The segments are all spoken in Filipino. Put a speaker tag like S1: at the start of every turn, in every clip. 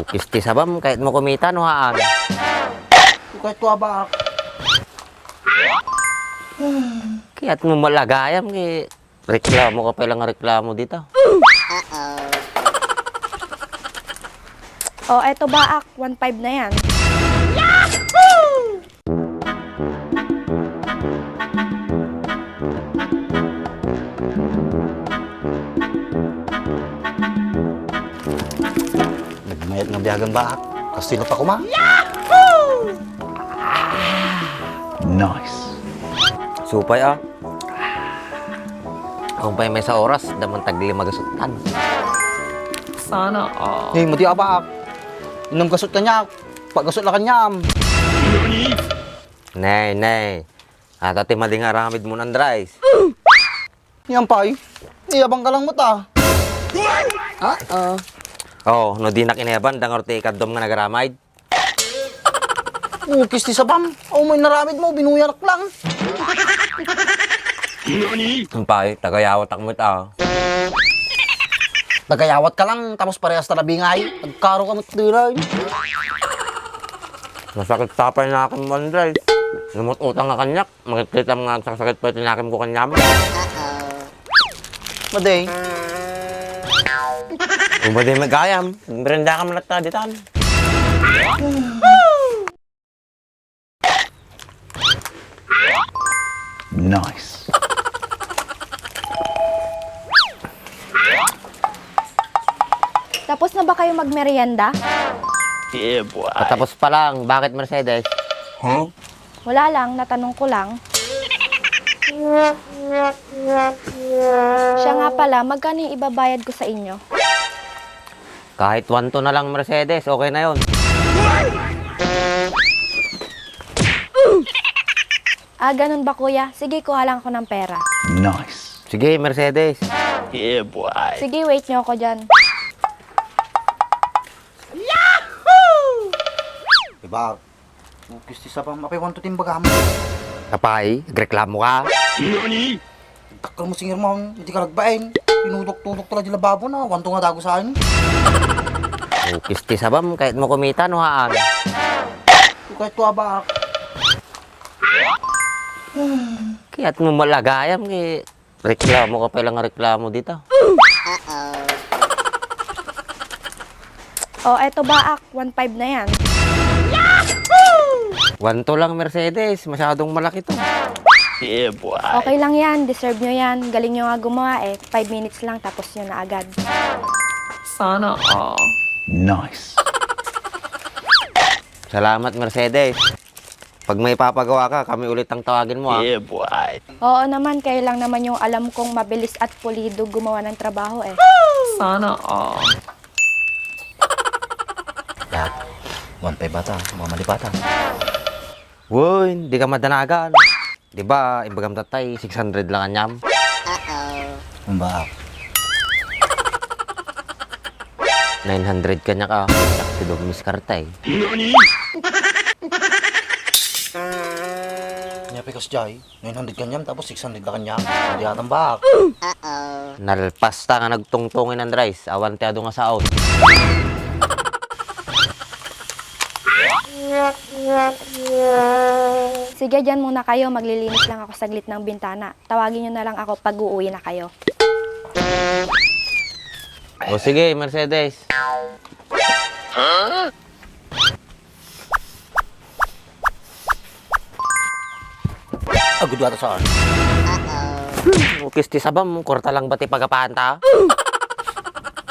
S1: Kisti sabam, kahit mo kumita, no haan.
S2: Kahit tuwa ba?
S1: Kaya't mo malagayam, kay reklamo ka pa lang reklamo dito.
S3: O, eto ba, 1.5 na yan.
S2: Nagmayat ng biyagan ba? Kastilo pa kuma? Nice.
S1: Supay Kung pa may sa oras, damang tagli magasutan.
S4: Sana all.
S2: Hey, mati ba? Inam kasut ka niya. Pagkasut la kanya.
S1: Nay. At ati mading aramid mo ng dries.
S2: Yan pa iyabang ka lang mata.
S1: Oh, no di na kinayaban, dangorte ikadom nga nagaramid.
S2: Kisti sabam. May naramid mo, binuyarak lang.
S1: Sumpay, tagayawat ak mo ito.
S2: Nagayawat ka lang, tapos parehas talabingay. Nagkaro ka matdiray.
S1: Masakit tapay na akin mo ng dries. Lumut-utang nga kanyak, makikita mga sakit pa tinakim ko kanyam.
S2: Maday.
S1: Kung ba di magayam, berenda ka malata ditan.
S2: Nice.
S3: Tapos na ba kayo magmerienda?
S1: Patapos pa lang, bakit Mercedes?
S3: Wala lang, natanong ko lang. Siya nga pala, magkano yung ibabayad ko sa inyo?
S1: Kahit 1 to na lang Mercedes, okay na yon.
S3: Ganun ba kuya? Sige, kuha lang ako ng pera.
S2: Nice.
S1: Sige, Mercedes.
S3: Sige, wait nyo ako dyan.
S2: Diba? Kisti sabam. Apay wanto timbaga mo.
S1: Kapay, nagreklamo ka.
S2: Kakal mo singir mo. Hindi ka nagbain. Pinudok-tudok talaga dila babo na. Wanto nga dago sa akin.
S1: Kisti sabam, kahit mo kumita, no haan.
S2: Kahit tuwa ba?
S1: Kaya't mo malagayam, kay reklamo ka pa lang reklamo dito.
S3: O, eto ba, 1.5 na yan.
S1: 1 to lang Mercedes, masyadong malaki to.
S3: Okay lang yan, deserve nyo yan. Galing nyo nga gumawa 5 minutes lang, tapos nyo na agad.
S4: Sana all.
S2: Nice.
S1: Salamat Mercedes. Pag may papagawa ka, kami ulit ang tawagin mo
S3: Oo naman, kayo lang naman yung alam kong mabilis at pulido gumawa ng trabaho
S4: Sana all.
S2: Yak. 1.5 bata. Mga malipata.
S1: Woy, hindi ka madanagan. Diba, ibagam tatay, 600 lang anyam.
S2: Ba?
S1: 900 kanya ka. Tidog miskartay.
S2: Pikas jay, 900 kanyam tapos 600 na kanya. Hindi atambak.
S1: Nalpas ta nga nagtungtungin ng rice. Awan tiyado nga saon.
S3: Sige, dyan muna kayo. Maglilinis lang ako saglit ng bintana. Tawagin nyo na lang ako pag uuwi na kayo.
S1: O sige, Mercedes.
S2: Agad wata saan.
S1: Kisti sabam, kurta lang bati pagapanta.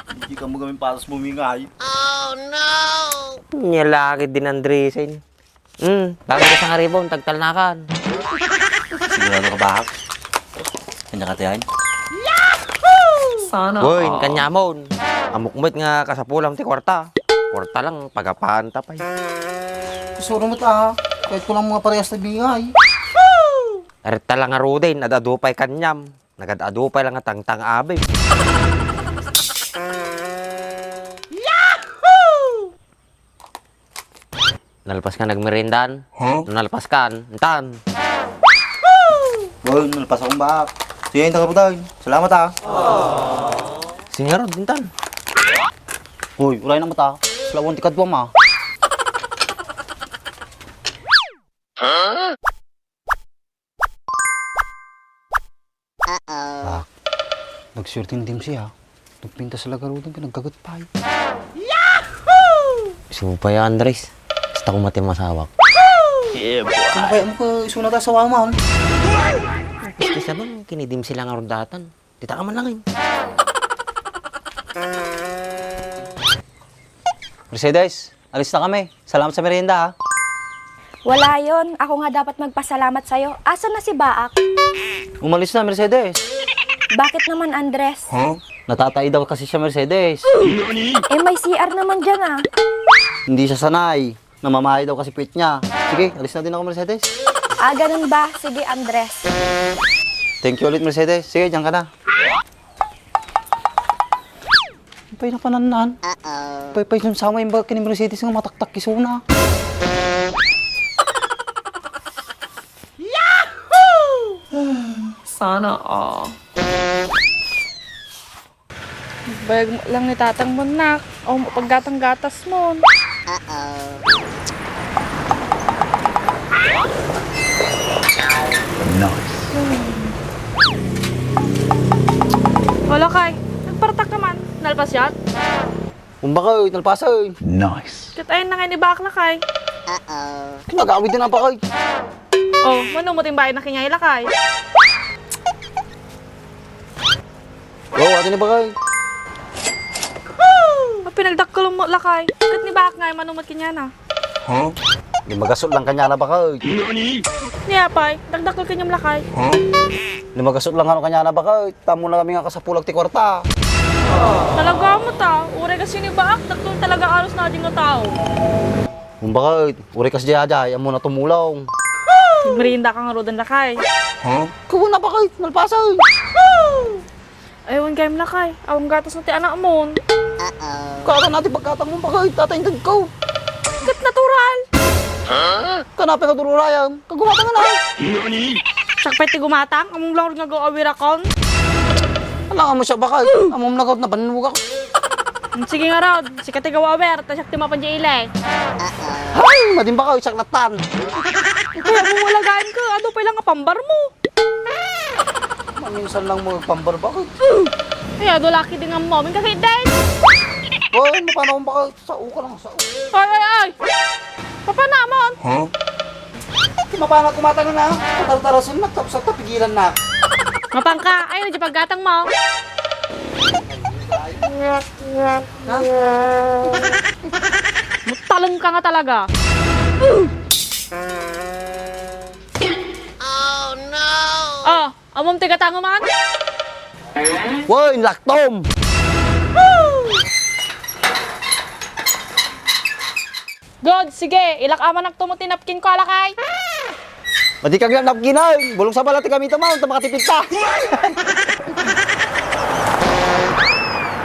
S2: Hindi ka mo gawin patas bumingay.
S1: Nilakid din ang dressing. Bagay ka sa nga ribon, tagtalnakan.
S2: Sigurado ka ba? Kanya ka tiyan?
S4: Sana
S1: Boy,
S4: all.
S1: kanyamon. Amukmit nga kasapulang ti kwarta. Kwarta lang, pagapanta pa.
S2: Suro mo ta. Kahit ko lang mga parehas na bingay.
S1: Arita lang nga rudin, adadupay kanyam. Nagadadupay lang nga tangtang abe. Nalpas ka nagmerindan? Nalpas ka, entan.
S2: Boy, nalpas akong bak. Sige, hinta ka po tayo. Salamat ha.
S1: Singarod, entan.
S2: Hoy, ulay na mata. lawon tikad mo, ma. Bak, nagsurtin din siya. Nagpinta sa lagarudan ka, nagkagat pa.
S1: Supa ya, Andres. Basta ko mati masawak.
S2: Ano kaya mo ka isuna ta sa waman?
S1: Basta siya bang kinidim sila nga rundatan. Tita ka man lang eh.
S2: Mercedes, alis na kami. Salamat sa merienda, ha.
S3: Wala yon. Ako nga dapat magpasalamat sa'yo. Asan na si Baak?
S2: Umalis na, Mercedes.
S3: Bakit naman, Andres?
S2: Natatay daw kasi siya, Mercedes.
S3: Eh, may CR naman dyan ah.
S2: Hindi siya sanay. Namamahay daw kasi puwit niya. Sige, alis na din ako, Mercedes.
S3: Ah, ganun ba? Sige, Andres.
S2: Thank you ulit, Mercedes. Sige, diyan ka na. Pay na pananan. Pay yung sama yung bagay ni Mercedes ng mataktak kisuna.
S4: Sana all.
S5: Bayag mo lang ni tatang mo, nak. O paggatang gatas mo. Wala kay. Nagpartak naman. Nalpas yan.
S2: Kumbakay, nalpasay.
S5: Kitayin na kayo ni Bakla kay.
S2: Kinagawid din ang pakay.
S5: Oh, manumuting bahay na kinyay lakay.
S2: Oo, atin na bakay.
S5: Pinagdakkel mo lakay. Kat ni Bak nga manumot kinya na.
S2: Di magasot lang kanya na bakay.
S5: Niya pay, dagdakkel kinyam lakay.
S2: Di magasot lang ano kanya na bakay. Tamo na kami nga kasapulag ti kwarta.
S5: Talaga mo ta. Ure kasi ni Bak, daktul talaga alos na ding tao.
S2: Kumbakay, uri kas jajay, amo na tumulong.
S5: Merinda ka nga rodan lakay.
S2: Kubo na bakay, nalpasay.
S5: Aywan kayo lakay. Awang gatas na ti anak mo.
S2: Kata natin pagkatang mo bakay, tatay ko.
S5: Kat natural.
S2: Kanapin ka tururayang, kagumata nga na.
S5: Sakpay ti gumatang, among lang rin nga go-awira kon.
S2: Alam mo siya bakay, amom nagot na panunuga ko.
S5: Sige nga Rod, si kati gawawer, tasyak ti mapan di ilay.
S2: Hay, madin bakay, saklatan.
S5: Kaya mo walagaan ka, ano pa lang nga pambar mo.
S2: Maminsan lang mo pambar bakay.
S5: Kaya laki din ang moment kasi din.
S2: Hoy, mapanaw bakay, sa uka lang, sa uka.
S5: Ay! Papanamon!
S2: Mapana kumatang na, tatal-tarasin na, tapos sa tapigilan na.
S5: Mapangka, ayun, di paggatang mo. Talong ka nga talaga. Oh no! Oh, amom tigatango man?
S2: Woy, laktom!
S5: God, sige, ilak aman nagtumuti napkin ko alakay.
S2: Madi kag napkinay, bulong sa balat ti kami tamaw, ta makatipid ta.